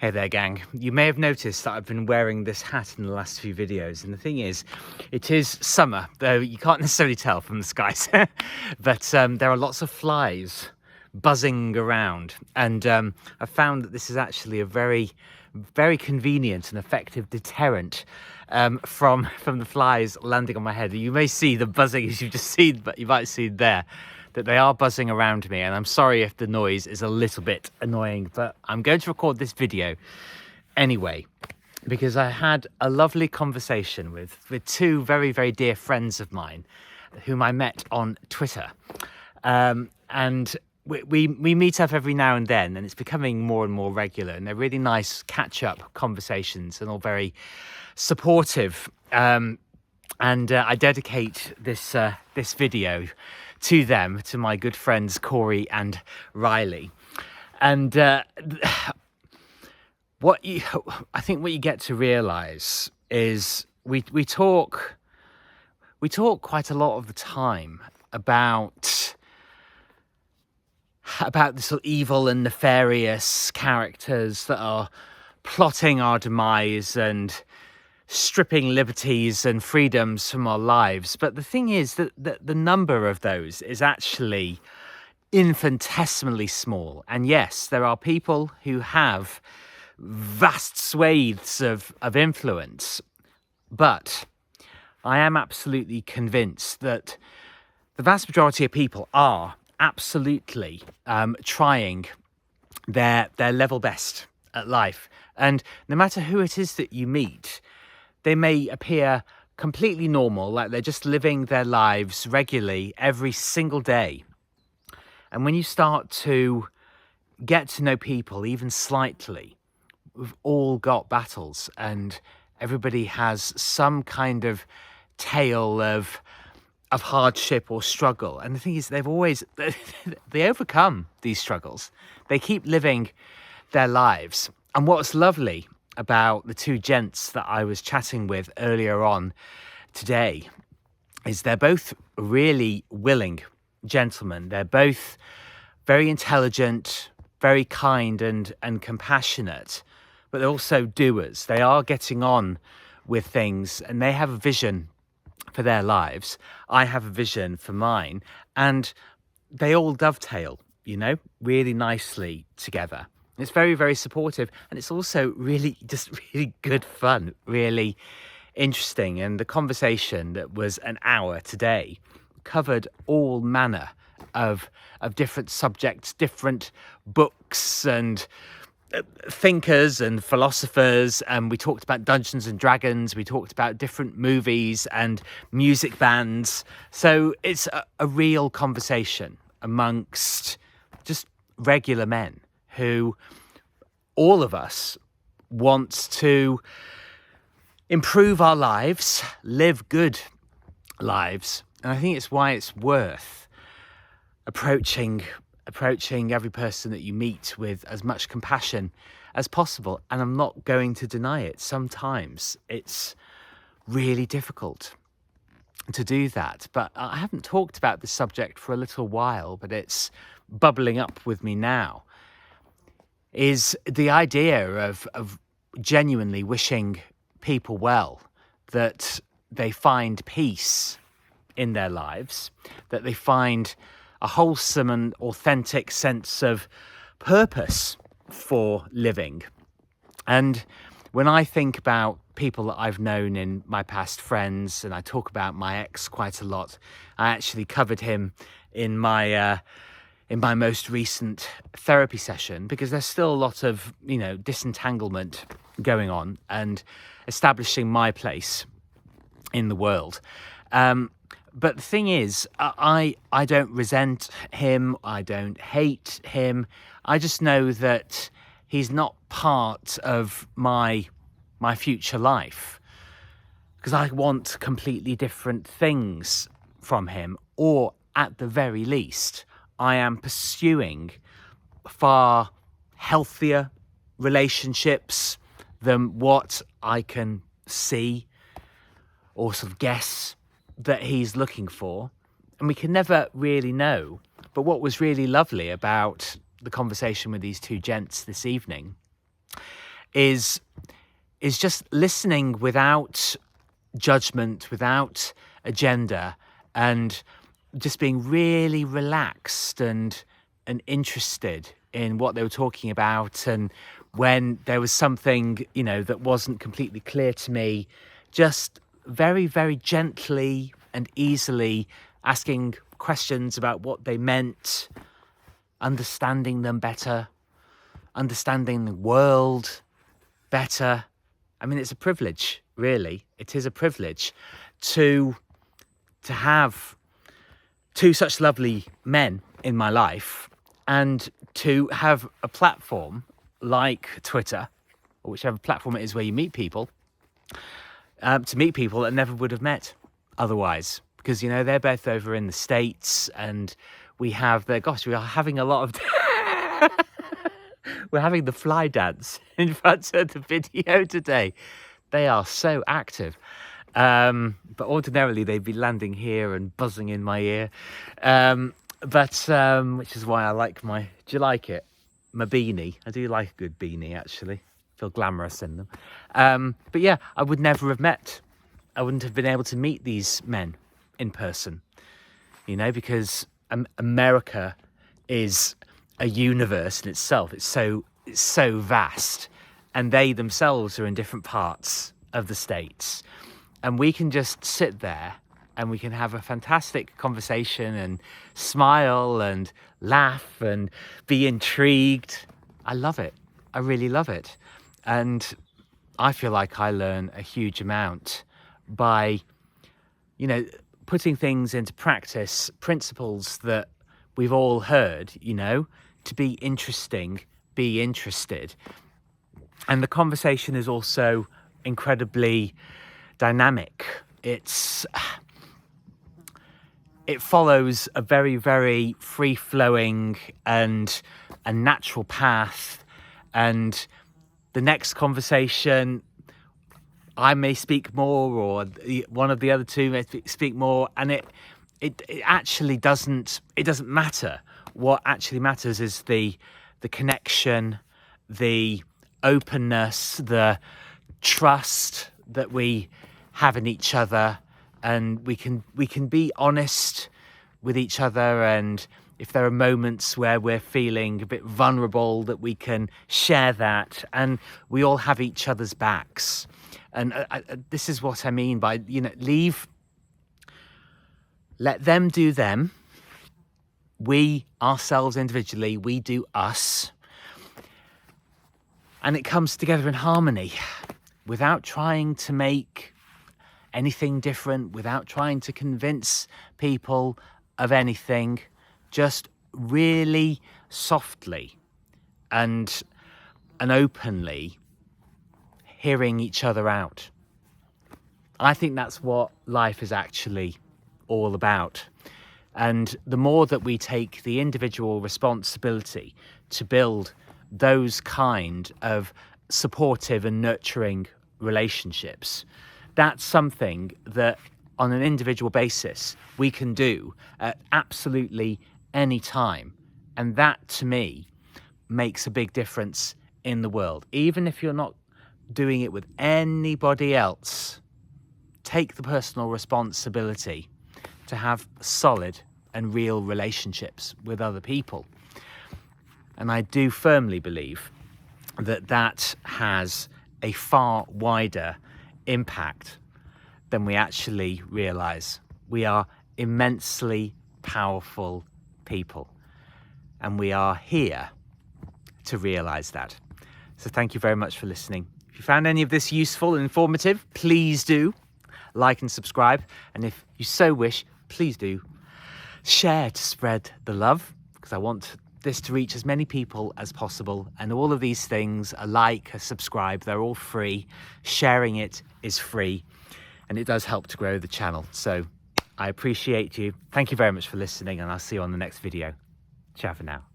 Hey there, gang. You may have noticed that I've been wearing this hat in the last few videos, and the thing is, it is summer, though you can't necessarily tell from the skies, but there are lots of flies buzzing around, and I found that this is actually a very, very convenient and effective deterrent from the flies landing on my head. You may see the buzzing as you've just seen, but you might see there that they are buzzing around me, and I'm sorry if the noise is a little bit annoying, but I'm going to record this video anyway because I had a lovely conversation with two very, very dear friends of mine whom I met on Twitter, and we meet up every now and then, and it's becoming more and more regular, and they're really nice catch-up conversations and all very supportive, and I dedicate this video to them, to my good friends Corey and Riley. And I think what you get to realise is we talk quite a lot of the time about the sort of evil and nefarious characters that are plotting our demise and stripping liberties and freedoms from our lives. But the thing is that the number of those is actually infinitesimally small. And yes, there are people who have vast swathes of influence, but I am absolutely convinced that the vast majority of people are absolutely trying their level best at life. And no matter who it is that you meet, they may appear completely normal, like they're just living their lives regularly every single day. And when you start to get to know people even slightly, we've all got battles, and everybody has some kind of tale of hardship or struggle. And the thing is, they overcome these struggles. They keep living their lives. And what's lovely about the two gents that I was chatting with earlier on today is they're both really willing gentlemen. They're both very intelligent, very kind and compassionate, but they're also doers. They are getting on with things, and they have a vision for their lives. I have a vision for mine, and they all dovetail, really nicely together. It's very, very supportive, and it's also really good fun, really interesting. And the conversation that was an hour today covered all manner of different subjects, different books and thinkers and philosophers. And we talked about Dungeons and Dragons. We talked about different movies and music bands. So it's a real conversation amongst just regular men who, all of us, wants to improve our lives, live good lives. And I think it's why it's worth approaching every person that you meet with as much compassion as possible. And I'm not going to deny it. Sometimes it's really difficult to do that. But I haven't talked about this subject for a little while, but it's bubbling up with me now. Is the idea of genuinely wishing people well, that they find peace in their lives, that they find a wholesome and authentic sense of purpose for living. And when I think about people that I've known in my past, friends, and I talk about my ex quite a lot, I actually covered him in my most recent therapy session, because there's still a lot of, disentanglement going on and establishing my place in the world. But the thing is, I don't resent him. I don't hate him. I just know that he's not part of my future life, because I want completely different things from him, or at the very least, I am pursuing far healthier relationships than what I can see or sort of guess that he's looking for. And we can never really know. But what was really lovely about the conversation with these two gents this evening is just listening without judgment, without agenda, and just being really relaxed and interested in what they were talking about. And when there was something, you know, that wasn't completely clear to me, just very, very gently and easily asking questions about what they meant, understanding them better, understanding the world better. I mean, it's a privilege, really. It is a privilege to have two such lovely men in my life, and to have a platform like Twitter, or whichever platform it is where you meet people, to meet people that never would have met otherwise. Because, you know, they're both over in the States, and we have we are having a lot of we're having the fly dance in front of the video today. They are so active. But ordinarily they'd be landing here and buzzing in my ear. Which is why I like do you like it? My beanie. I do like a good beanie, actually. Feel glamorous in them. But yeah, I wouldn't have been able to meet these men in person, you know, because America is a universe in itself. It's so vast, and they themselves are in different parts of the States. And we can just sit there and we can have a fantastic conversation and smile and laugh and be intrigued. I love it. I really love it. And I feel like I learn a huge amount by, you know, putting things into practice, principles that we've all heard, you know, to be interesting, be interested. And the conversation is also incredibly dynamic. It follows a very, very free-flowing and a natural path. And the next conversation, I may speak more, or one of the other two may speak more, and it actually doesn't matter. What actually matters is the connection, the openness, the trust that we have in each other, and we can be honest with each other. And if there are moments where we're feeling a bit vulnerable, that we can share that, and we all have each other's backs. And this is what I mean by, you know, let them do them. We ourselves individually, we do us. And it comes together in harmony, without trying to make anything different, without trying to convince people of anything, just really softly and openly hearing each other out. I think that's what life is actually all about. And the more that we take the individual responsibility to build those kind of supportive and nurturing relationships, that's something that on an individual basis we can do at absolutely any time. And that, to me, makes a big difference in the world. Even if you're not doing it with anybody else, take the personal responsibility to have solid and real relationships with other people. And I do firmly believe that that has a far wider impact than we actually realize. We are immensely powerful people, and we are here to realize that. So thank you very much for listening. If you found any of this useful and informative, please do like and subscribe. And if you so wish, please do share to spread the love, because I want this to reach as many people as possible. And all of these things, a like, a subscribe, they're all free. Sharing it is free, and it does help to grow the channel. So I appreciate you. Thank you very much for listening, and I'll see you on the next video. Ciao for now.